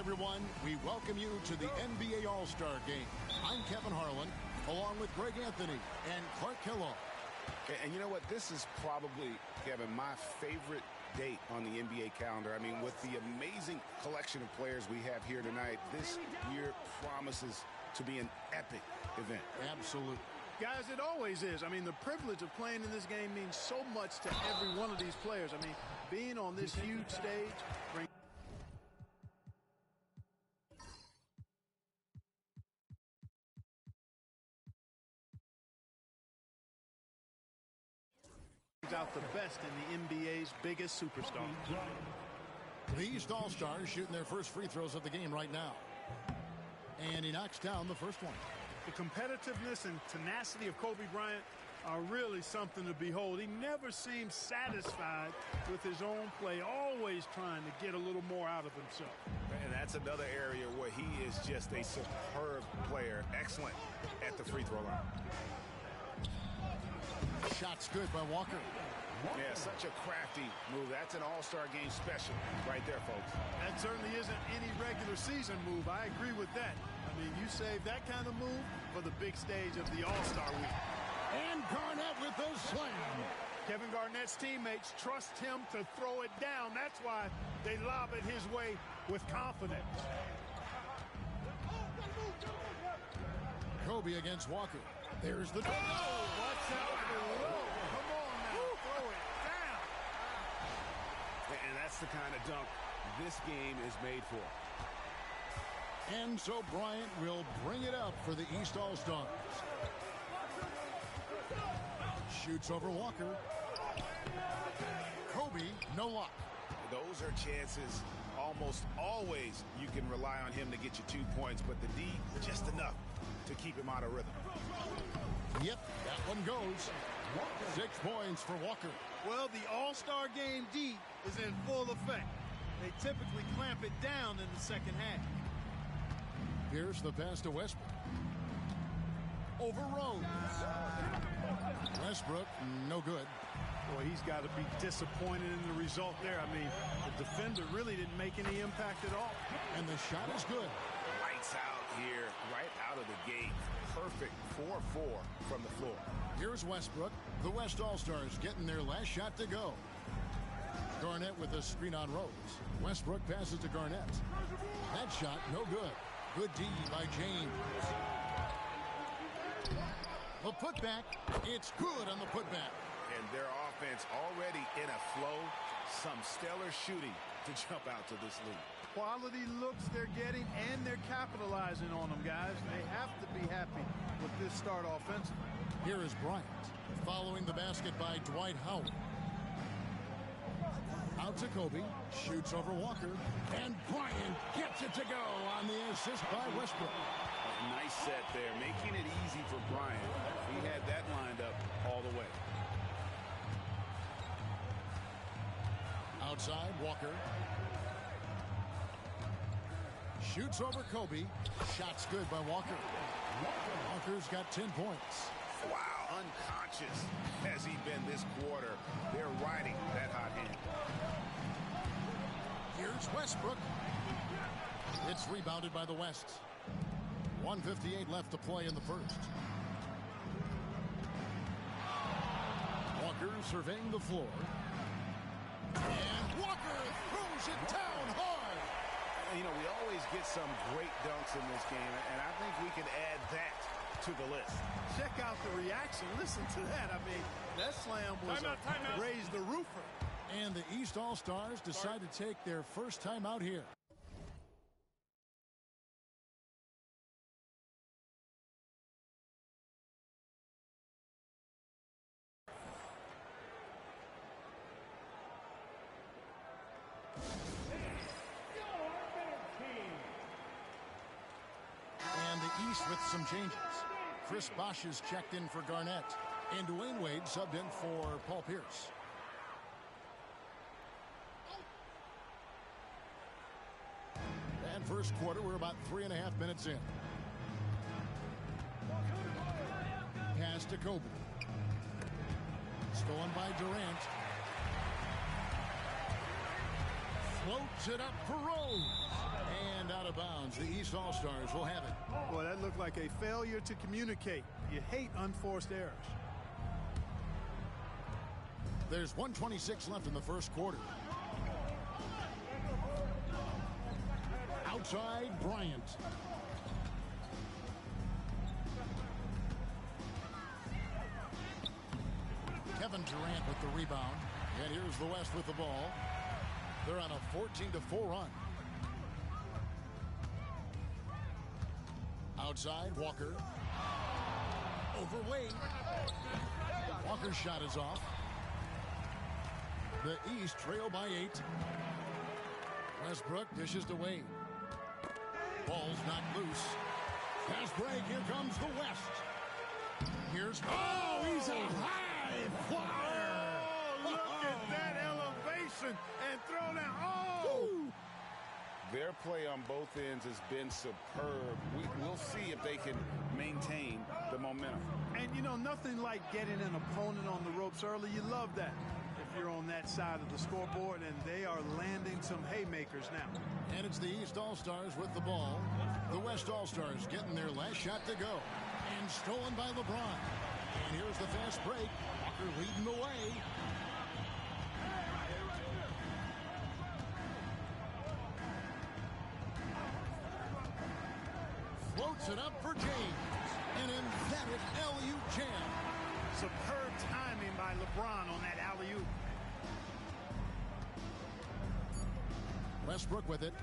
everyone. We welcome you to the NBA All-Star Game. I'm Kevin Harlan, along with Greg Anthony and Clark Kellogg. And you know what? This is probably, Kevin, my favorite date on the NBA calendar. I mean, with the amazing collection of players we have here tonight, this year promises to be an epic event. Absolutely. Guys, it always is. I mean, the privilege of playing in this game means so much to every one of these players. I mean, being on this huge stage brings out the best in the NBA's biggest superstars. The East All-Stars shooting their first free throws of the game right now. And he knocks down the first one. The competitiveness and tenacity of Kobe Bryant are really something to behold. He never seems satisfied with his own play, always trying to get a little more out of himself. And that's another area where he is just a superb player. Excellent at the free throw line. Shot's good by Walker. Yeah, such a crafty move. That's an all-star game special right there, folks. That certainly isn't any regular season move. I agree with that. I mean, you save that kind of move for the big stage of the All-Star week. And Garnett with the slam. Kevin Garnett's teammates trust him to throw it down. That's why they lob it his way with confidence. Kobe against Walker. There's the... Oh, watch out below. Come on now, throw it down. And that's the kind of dunk this game is made for. And so Bryant will bring it up for the East All-Stars. Shoots over Walker. Kobe, no luck. Those are chances almost always you can rely on him to get you 2 points, but the D, just enough to keep him out of rhythm. Yep, that one goes. 6 points for Walker. Well, the All-Star Game D is in full effect. They typically clamp it down in the second half. Here's the pass to Westbrook. Over Rose. Westbrook, no good. Boy, he's got to be disappointed in the result there. I mean, the defender really didn't make any impact at all. And the shot is good. Lights out here, right out of the gate. Perfect 4-4 from the floor. Here's Westbrook. The West All-Stars getting their last shot to go. Garnett with a screen on Rose. Westbrook passes to Garnett. That shot, no good. Good D by James. The putback, it's good on the putback. And their offense already in a flow. Some stellar shooting to jump out to this lead. Quality looks they're getting, and they're capitalizing on them, guys. They have to be happy with this start offensively. Here is Bryant, following the basket by Dwight Howard. Out to Kobe, shoots over Walker, and Bryant gets it to go on the assist by Westbrook. Nice set there, making it easy for Bryant. He had that lined up all the way. Outside, Walker. Shoots over Kobe. Shot's good by Walker. Walker's got 10 points. Wow, unconscious has he been this quarter. They're riding that hot hand. Here's Westbrook. It's rebounded by the West. 1:58 left to play in the first. Walker surveying the floor. And Walker throws it down hard. You know, we always get some great dunks in this game, and I think we can add that to the list. Check out the reaction. Listen to that. I mean, that slam was timeout. Raise the roofer. And the East All-Stars decide to take their first time out here. And the East with some changes. Chris Bosh is checked in for Garnett. And Dwayne Wade subbed in for Paul Pierce. And first quarter, we're about 3.5 minutes in. Pass to Kobe. Stolen by Durant. Floats it up for Rose. And out of bounds. The East All-Stars will have it. Boy, that looked like a failure to communicate. You hate unforced errors. There's 1:26 left in the first quarter. Outside, Bryant. Kevin Durant with the rebound. And here's the West with the ball. They're on a 14-4 run. Outside, Walker. Over Wade. Walker's shot is off. The East trail by 8. Westbrook dishes to Wade. Ball's knocked loose. Fast break. Here comes the West. Here's... Oh, he's a high flyer. Oh, look at that elevation and throw down. Oh! Their play on both ends has been superb. We'll see if they can maintain the momentum. And, you know, nothing like getting an opponent on the ropes early. You love that if you're on that side of the scoreboard, and they are landing some haymakers now. And it's the East All-Stars with the ball. The West All-Stars getting their last shot to go. And stolen by LeBron. And here's the fast break. Walker leading the way. Floats it up for James. An emphatic alley-oop jam. Superb timing by LeBron on that alley-oop. Westbrook with it.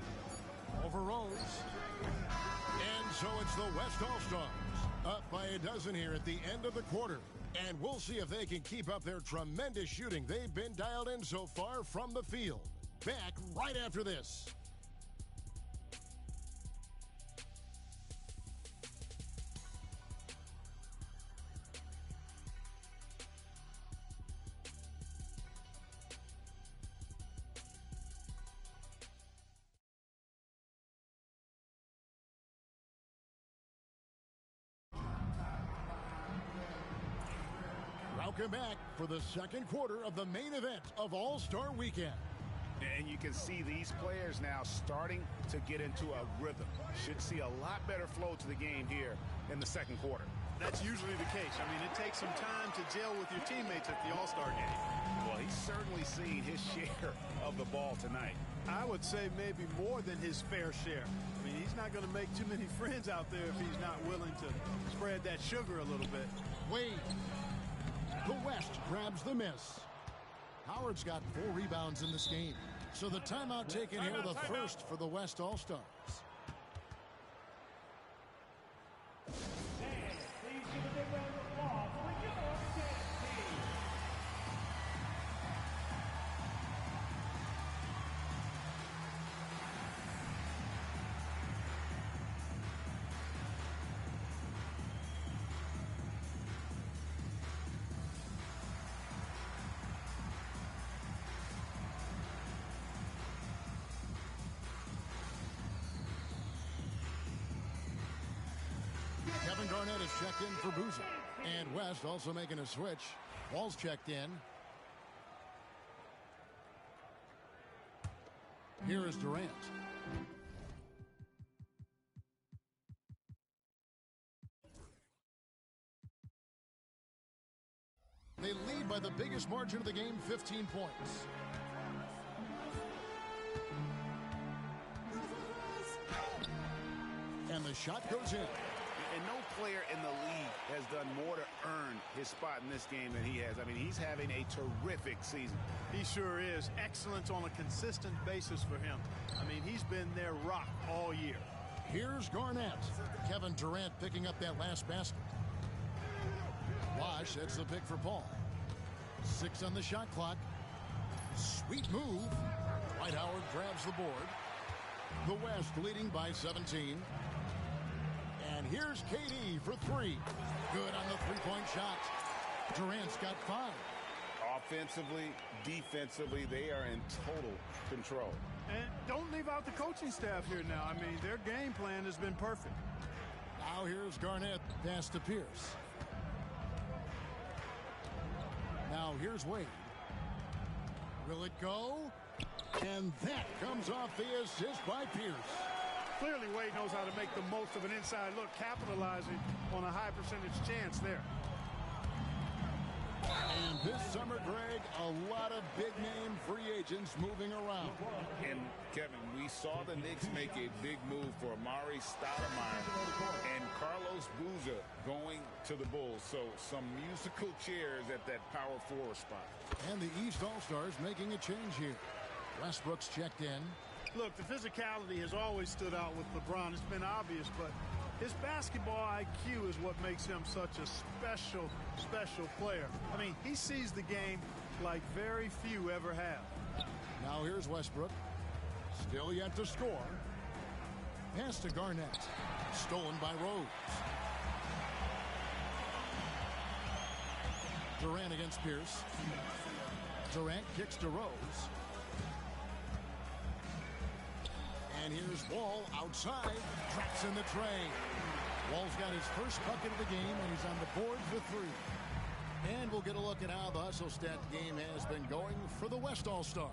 Over Rose. And so it's the West All-Stars. Up by a dozen here at the end of the quarter. And we'll see if they can keep up their tremendous shooting they've been dialed in so far from the field. Back right after this. Welcome back for the second quarter of the main event of All-Star Weekend. And you can see these players now starting to get into a rhythm. Should see a lot better flow to the game here in the second quarter. That's usually the case. I mean, it takes some time to gel with your teammates at the All-Star game. Well, he's certainly seen his share of the ball tonight. I would say maybe more than his fair share. I mean, he's not going to make too many friends out there if he's not willing to spread that sugar a little bit. Wade. The West grabs the miss. Howard's got 4 rebounds in this game. So the timeout taken here, the first for the West All-Stars. Kevin Garnett is checked in for Boozer. And West also making a switch. Wall's checked in. Here is Durant. They lead by the biggest margin of the game, 15 points. And the shot goes in. And no player in the league has done more to earn his spot in this game than he has. I mean, he's having a terrific season. He sure is. Excellence on a consistent basis for him. I mean, he's been their rock all year. Here's Garnett. Kevin Durant picking up that last basket. Wash, that's the pick for Paul. 6 on the shot clock. Sweet move. Dwight Howard grabs the board. The West leading by 17. And here's KD for 3. Good on the three-point shot. Durant's got 5. Offensively, defensively, they are in total control. And don't leave out the coaching staff here now. I mean, their game plan has been perfect. Now here's Garnett. Pass to Pierce. Now here's Wade. Will it go? And that comes off the assist by Pierce. Clearly, Wade knows how to make the most of an inside look, capitalizing on a high percentage chance there. And this summer, Greg, a lot of big-name free agents moving around. And, Kevin, we saw the Knicks make a big move for Amari Stoudemire and Carlos Boozer going to the Bulls. So some musical chairs at that power forward spot. And the East All-Stars making a change here. Westbrook's checked in. Look, the physicality has always stood out with LeBron. It's been obvious, but his basketball IQ is what makes him such a special, special player. I mean, he sees the game like very few ever have. Now here's Westbrook. Still yet to score. Pass to Garnett. Stolen by Rose. Durant against Pierce. Durant kicks to Rose. And here's Wall outside. Traps in the tray. Wall's got his first bucket of the game, and he's on the board for 3. And we'll get a look at how the Hustle Stat game has been going for the West All-Stars.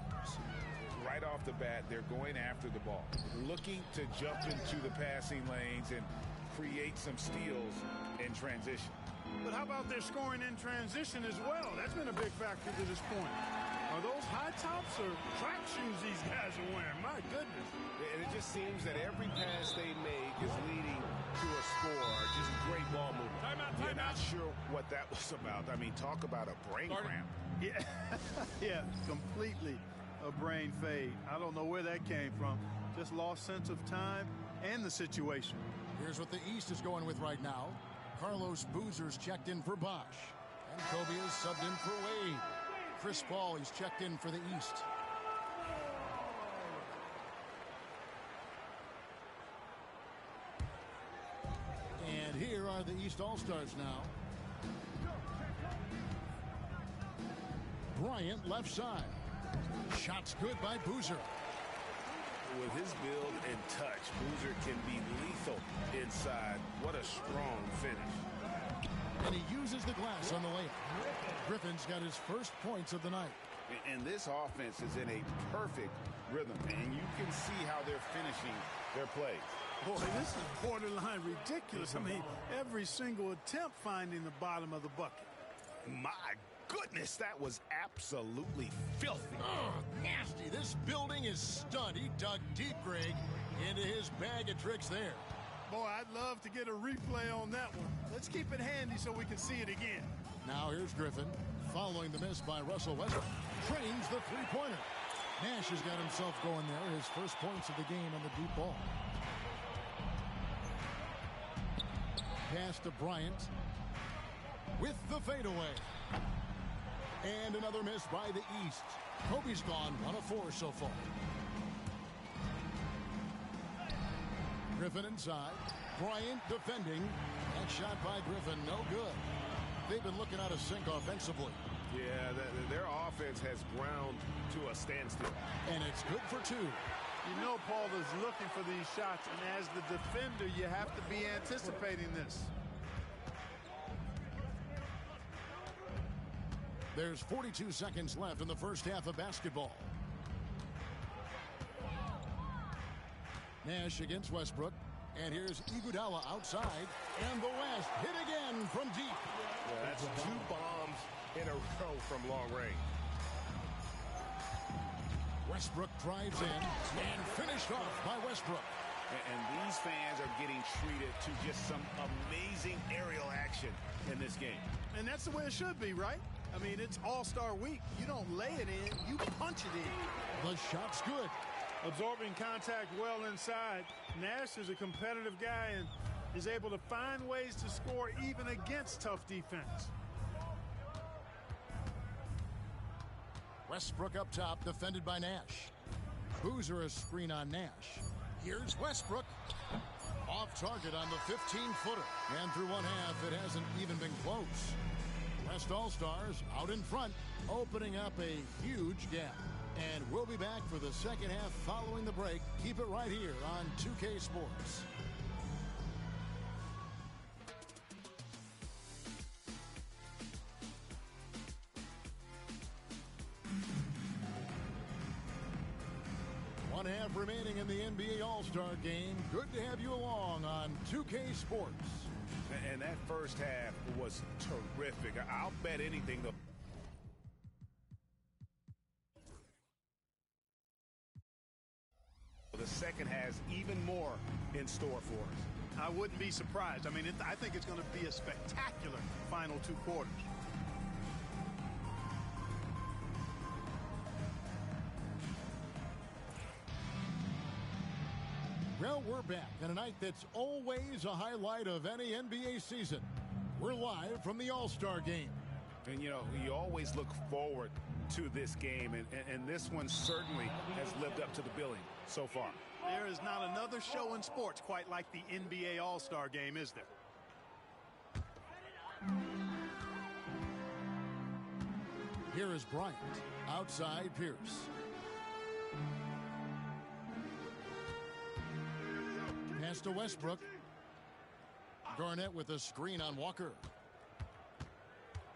Right off the bat, they're going after the ball, looking to jump into the passing lanes and create some steals in transition. But how about their scoring in transition as well? That's been a big factor to this point. Are those high tops or track shoes these guys are wearing? My goodness. And it just seems that every pass they make is leading to a score. Just great ball movement. You're not sure what that was about. I mean, talk about a brain cramp. Yeah, yeah, completely a brain fade. I don't know where that came from. Just lost sense of time and the situation. Here's what the East is going with right now. Carlos Boozer's checked in for Bosch. And Kobe is subbed in for Wade. Chris Paul, he's checked in for the East. And here are the East All-Stars now. Bryant left side. Shots good by Boozer. With his build and touch, Boozer can be lethal inside. What a strong finish. And he uses the glass on the layup. Griffin's got his first points of the night. And this offense is in a perfect rhythm, and you can see how they're finishing their plays. Boy, this is borderline ridiculous. I mean, every single attempt finding the bottom of the bucket. My goodness, that was absolutely filthy. Oh, nasty. This building is stud. He dug deep, Greg, into his bag of tricks there. Boy, I'd love to get a replay on that one. Let's keep it handy so we can see it again. Now here's Griffin, following the miss by Russell Westbrook. Trains the three-pointer. Nash has got himself going there. His first points of the game on the deep ball. Pass to Bryant with the fadeaway. And another miss by the East. Kobe's gone 1 of 4 so far. Griffin inside. Bryant defending. That shot by Griffin, no good. They've been looking out of sync offensively. Yeah, their offense has ground to a standstill. And it's good for 2. You know Paul is looking for these shots, and as the defender, you have to be anticipating this. There's 42 seconds left in the first half of basketball. Nash against Westbrook. And here's Iguodala outside. And the West hit again from deep. Yeah, that's 2 bombs in a row from long range. Westbrook drives in and finished off by Westbrook. And these fans are getting treated to just some amazing aerial action in this game. And that's the way it should be, right? I mean, it's All-Star Week. You don't lay it in, you punch it in. The shot's good. Absorbing contact well inside. Nash is a competitive guy and is able to find ways to score even against tough defense. Westbrook up top, defended by Nash. Boozer a screen on Nash. Here's Westbrook. Off target on the 15-footer. And through one half, it hasn't even been close. West All-Stars out in front, opening up a huge gap. And we'll be back for the second half following the break. Keep it right here on 2K Sports. 2.5 remaining in the NBA All-Star Game. Good to have you along on 2K Sports. And that first half was terrific. I'll bet anything, though. The second has even more in store for us. I wouldn't be surprised. I mean, I think it's going to be a spectacular final 2 quarters. Well, we're back on a night that's always a highlight of any NBA season. We're live from the All-Star Game. And, you know, you always look forward to this game, and this one certainly has lived up to the billing so far. There is not another show in sports quite like the NBA All-Star Game, is there? Here is Bryant. Outside Pierce. Pass to Westbrook. Garnett with a screen on Walker.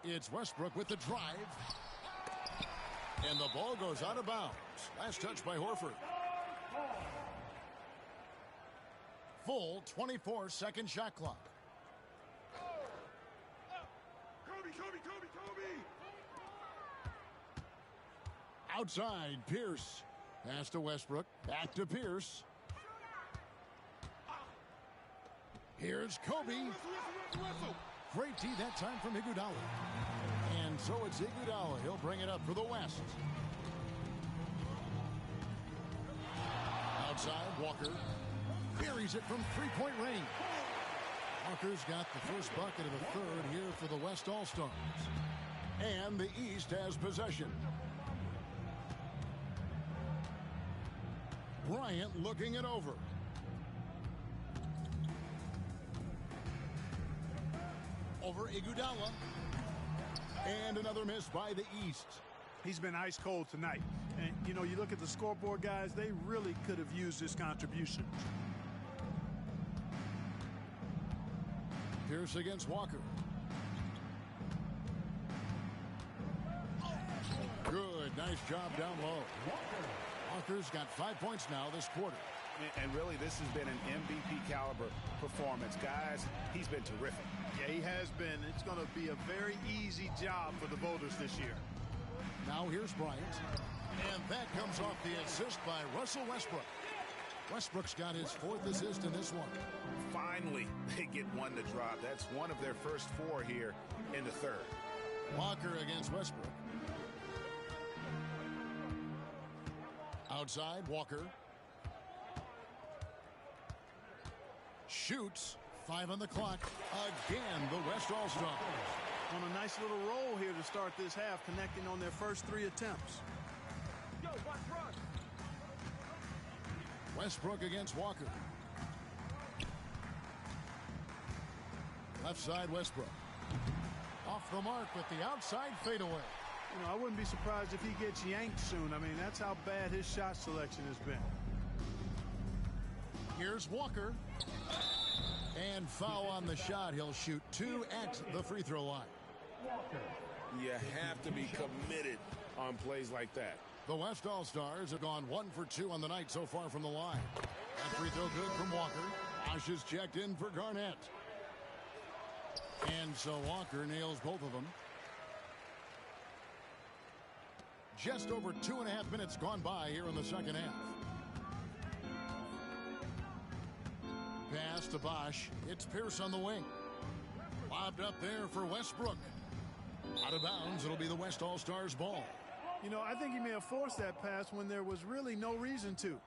It's Westbrook with the drive. And the ball goes out of bounds. Last touch by Horford. Full 24-second shot clock. Outside, Pierce. Pass to Westbrook. Back to Pierce. Here's Kobe. Great tee that time from Iguodala. And so it's Iguodala. He'll bring it up for the West. Outside, Walker buries it from three-point range. Walker's got the first bucket of the third here for the West All-Stars. And the East has possession. Bryant looking it over. Over Iguodala. And another miss by the East. He's been ice cold tonight. And, you know, you look at the scoreboard, guys, they really could have used this contribution. Pierce against Walker. Good. Nice job down low. Walker's got 5 points now this quarter. And really, this has been an MVP caliber performance. Guys, he's been terrific. Yeah, he has been. It's going to be a very easy job for the voters this year. Now here's Bryant. And that comes off the assist by Russell Westbrook. Westbrook's got his 4th assist in this one. Finally, they get one to drop. That's one of their first 4 here in the third. Walker against Westbrook. Outside, Walker. Shoots. 5 on the clock. Again, the West All-Stars. On a nice little roll here to start this half, connecting on their first 3 attempts. Westbrook against Walker. Left side, Westbrook. Off the mark with the outside fadeaway. You know, I wouldn't be surprised if he gets yanked soon. I mean, that's how bad his shot selection has been. Here's Walker. And foul on the shot. He'll shoot 2 at the free throw line. You have to be committed on plays like that. The West All-Stars have gone 1 for 2 on the night so far from the line. That free throw good from Walker. Bosh is checked in for Garnett. And so Walker nails both of them. Just over 2.5 minutes gone by here in the second half. Pass to Bosh. It's Pierce on the wing. Lobbed up there for Westbrook. Out of bounds. It'll be the West All-Stars ball. You know, I think he may have forced that pass when there was really no reason to.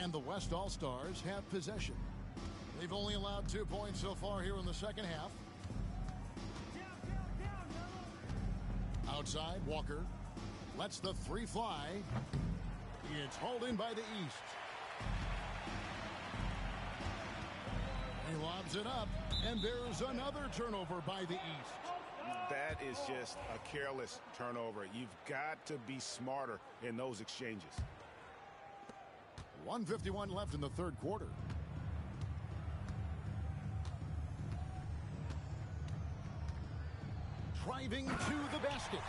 And the West All-Stars have possession. They've only allowed 2 points so far here in the second half. Outside, Walker lets the 3 fly. It's hauled in by the East. He lobs it up, and there's another turnover by the East. That is just a careless turnover. You've got to be smarter in those exchanges. 1:51 left in the third quarter. driving to the basket.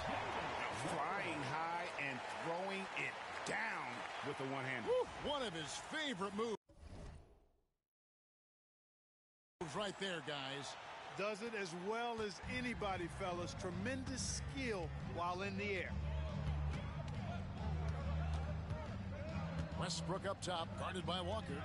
Flying high and throwing it down with the one-hander. One of his favorite moves right there, guys. Does it as well as anybody, fellas. Tremendous skill while in the air. Westbrook up top, guarded by Walker.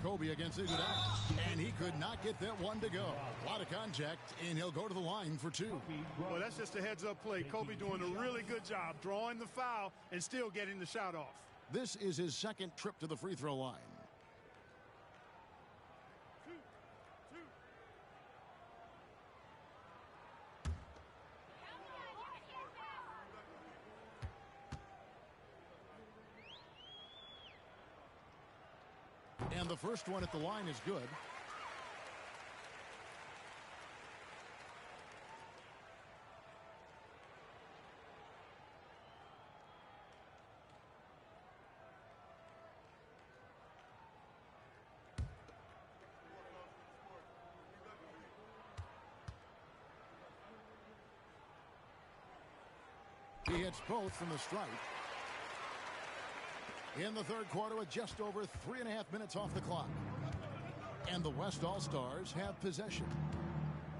Kobe against Iguodala, and he could not get that one to go. A lot of contact, and he'll go to the line for two. Well, that's just a heads-up play. Kobe doing a really good job drawing the foul and still getting the shot off. This is his second trip to the free throw line. And the first one at the line is good. He hits both from the stripe. In the third quarter with just over 3.5 minutes off the clock. And the West All-Stars have possession.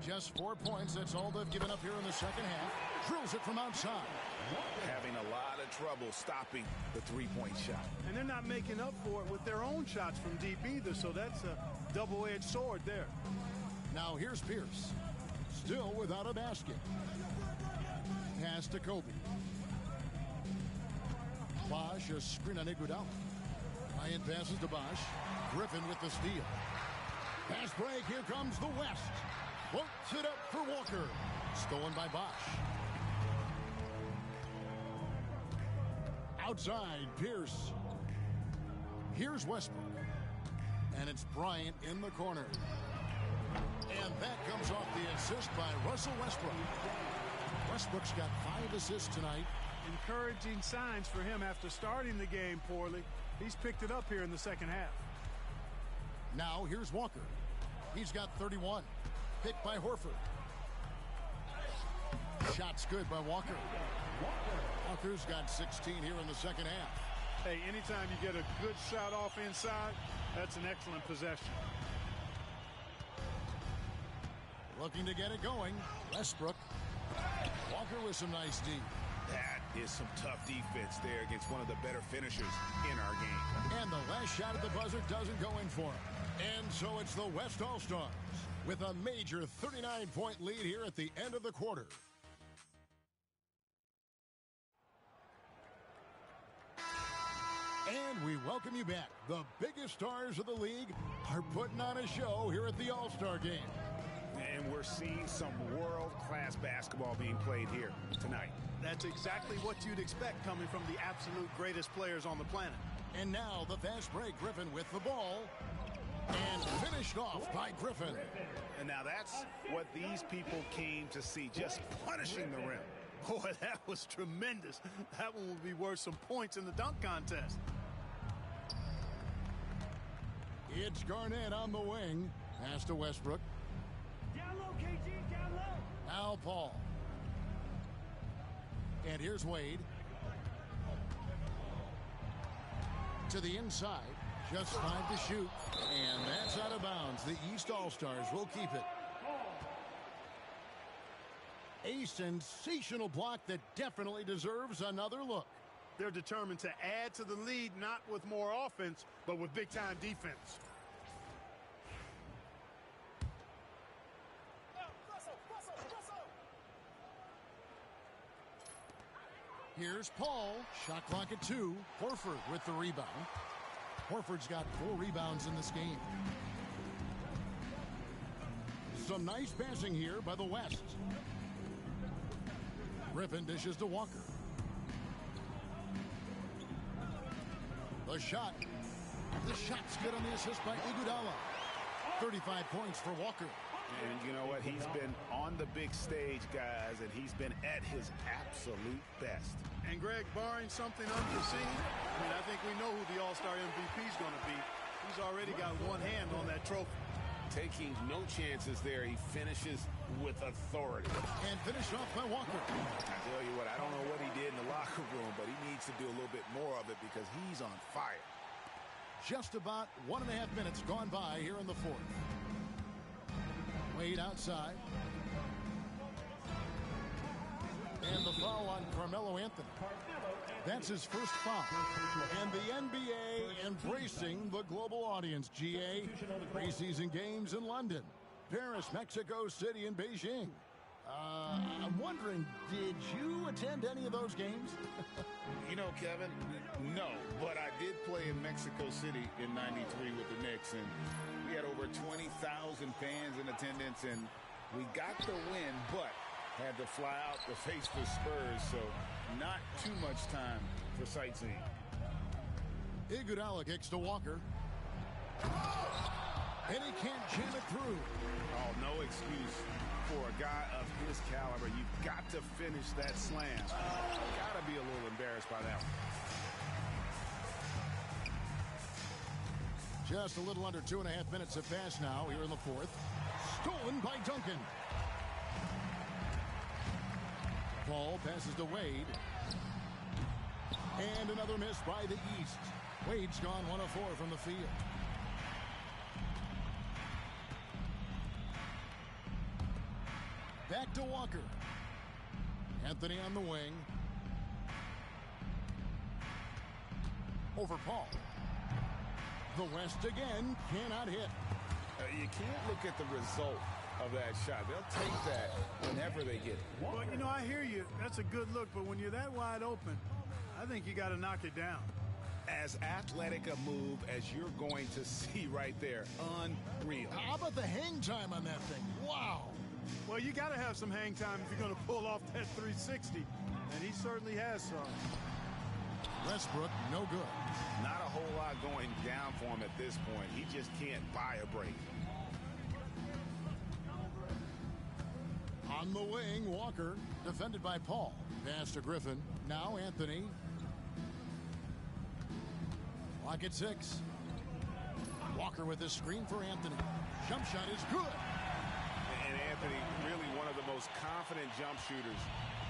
Just 4 points, that's all they've given up here in the second half. Drills it from outside. Having a lot of trouble stopping the three-point shot. And they're not making up for it with their own shots from deep either, so that's a double-edged sword there. Now here's Pierce. Still without a basket. Pass to Kobe. Bosh, a screen on Iguodala. Bryant passes to Bosh. Griffin with the steal. Pass break, here comes the West. Floats it up for Walker. Stolen by Bosh. Outside, Pierce. Here's Westbrook. And it's Bryant in the corner. And that comes off the assist by Russell Westbrook. Westbrook's got 5 assists tonight. Encouraging signs for him after starting the game poorly. He's picked it up here in the second half. Now here's Walker. He's got 31. Picked by Horford. Shot's good by Walker. Walker's got 16 here in the second half. Hey, anytime you get a good shot off inside, that's an excellent possession. Looking to get it going. Westbrook. Walker with some nice D. That is some tough defense there against one of the better finishers in our game. And the last shot at the buzzer doesn't go in for him. And so it's the West All-Stars with a major 39-point lead here at the end of the quarter. And we welcome you back. The biggest stars of the league are putting on a show here at the All-Star Game. And we're seeing some world-class basketball being played here tonight. That's exactly what you'd expect coming from the absolute greatest players on the planet. And now the fast break. Griffin with the ball. And finished off by Griffin. And now that's what these people came to see, just punishing the rim. Boy, that was tremendous. That one will be worth some points in the dunk contest. It's Garnett on the wing. Pass to Westbrook. Down low, KG, down low. Now Paul. And here's Wade. To the inside. Just 5 to shoot. And that's out of bounds. The East All-Stars will keep it. A sensational block that definitely deserves another look. They're determined to add to the lead, not with more offense, but with big-time defense. Here's Paul. Shot clock at 2. Horford with the rebound. Horford's got 4 rebounds in this game. Some nice passing here by the West. Griffin dishes to Walker. The shot. The shot's good on the assist by Iguodala. 35 points for Walker. And you know what? He's been on the big stage, guys, and he's been at his absolute best. And, Greg, barring something unforeseen, I think we know who the All-Star MVP is going to be. He's already got one hand on that trophy. taking no chances there. He finishes with authority. And finished off by Walker. I tell you what, I don't know what he did in the locker room, but he needs to do a little bit more of it because he's on fire. Just about 1.5 minutes gone by here in the fourth. Wade outside. And the foul on Carmelo Anthony. That's his first foul. And the NBA embracing the global audience. GA, preseason games in London, Paris, Mexico City, and Beijing. I'm wondering, did you attend any of those games? You know, Kevin, no, but I did play in Mexico City in '93 with the Knicks, and we had over 20,000 fans in attendance, and we got the win, but had to fly out to face the Spurs, so not too much time for sightseeing. Iguodala kicks to Walker. And he can't jam it through. Oh, no excuse for a guy of his caliber. You've got to finish that slam. Got to be a little embarrassed by that one. Just a little under 2.5 minutes have passed now here in the fourth. Stolen by Duncan. Paul passes to Wade. And another miss by the East. Wade's gone 1 of 4 from the field. Back to Walker. Anthony on the wing. Over Paul. The West again cannot hit. You can't look at the result of that shot. They'll take that whenever they get it. Well, you know, I hear you. That's a good look, but when you're that wide open, I think you got to knock it down. As athletic a move as you're going to see right there. Unreal. How about the hang time on that thing? Wow. Well, you got to have some hang time if you're going to pull off that 360, and he certainly has some. Westbrook, no good. Not a whole lot going down for him at this point. He just can't buy a break. On the wing, Walker, defended by Paul. Pass to Griffin. Now Anthony. Clock at 6. Walker with a screen for Anthony. Jump shot is good. And Anthony, really one of the most confident jump shooters.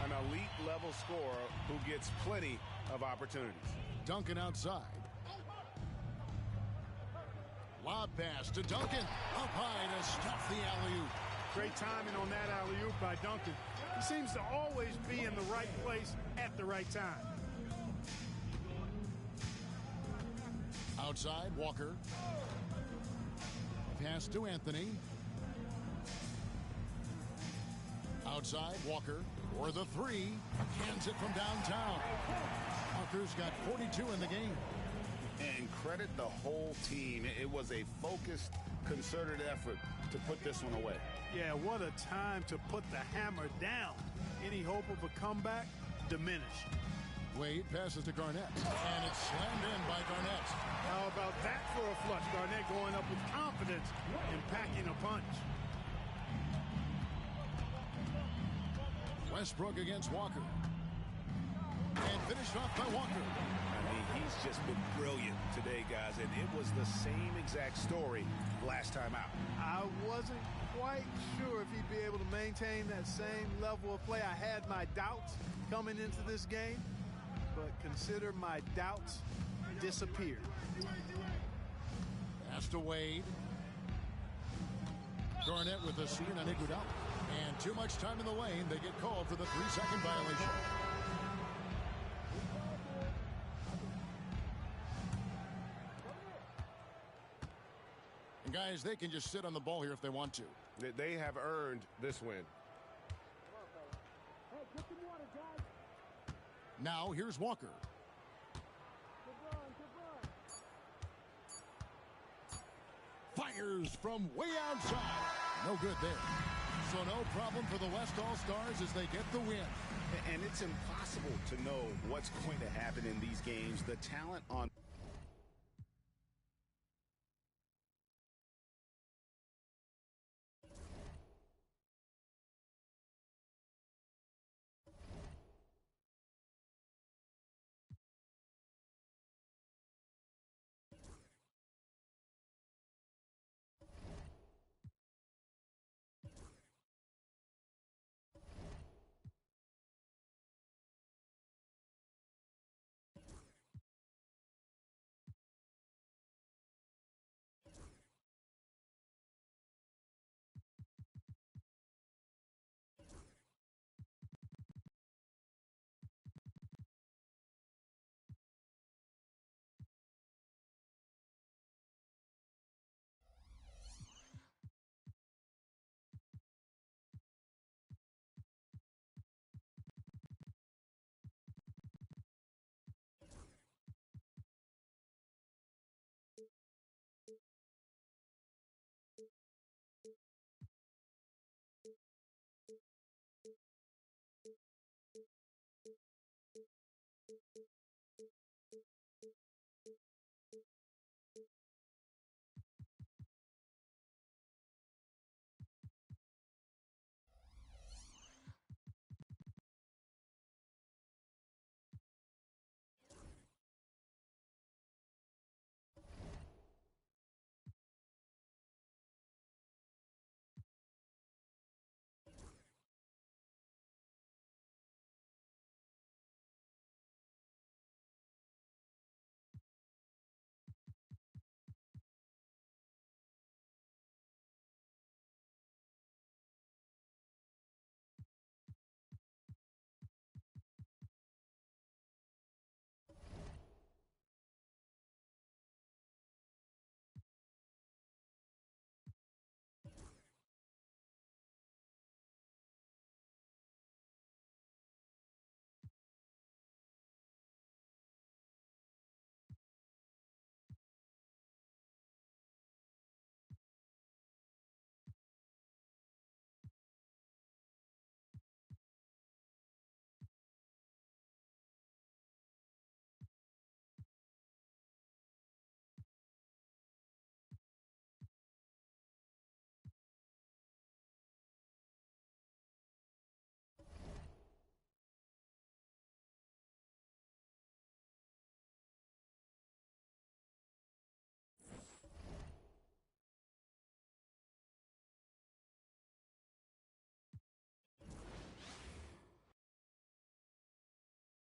An elite level scorer who gets plenty of opportunities. Duncan outside. Lob pass to Duncan. Up high to stuff the alley-oop. Great timing on that alley-oop by Duncan. He seems to always be in the right place at the right time. Outside, Walker. Pass to Anthony. Outside, Walker for the 3. Cans it from downtown. Walker's got 42 in the game. And credit the whole team. It was a focused, concerted effort to put this one away. Yeah, what a time to put the hammer down. Any hope of a comeback diminished. Wade passes to Garnett. And it's slammed in by Garnett. How about that for a flush? Garnett going up with confidence and packing a punch. Westbrook against Walker. And finished off by Walker. I mean, he's just been brilliant today, guys, and it was the same exact story last time out. I wasn't quite sure if he'd be able to maintain that same level of play. I had my doubts coming into this game, but consider my doubts disappeared. Pass to Wade. Garnett with a screen on Iguodala. And too much time in the lane. They get called for the 3-second violation. And guys, they can just sit on the ball here if they want to. They have earned this win. Now here's Walker. Fires from way outside. No good there. So no problem for the West All-Stars as they get the win. And it's impossible to know what's going to happen in these games. The talent on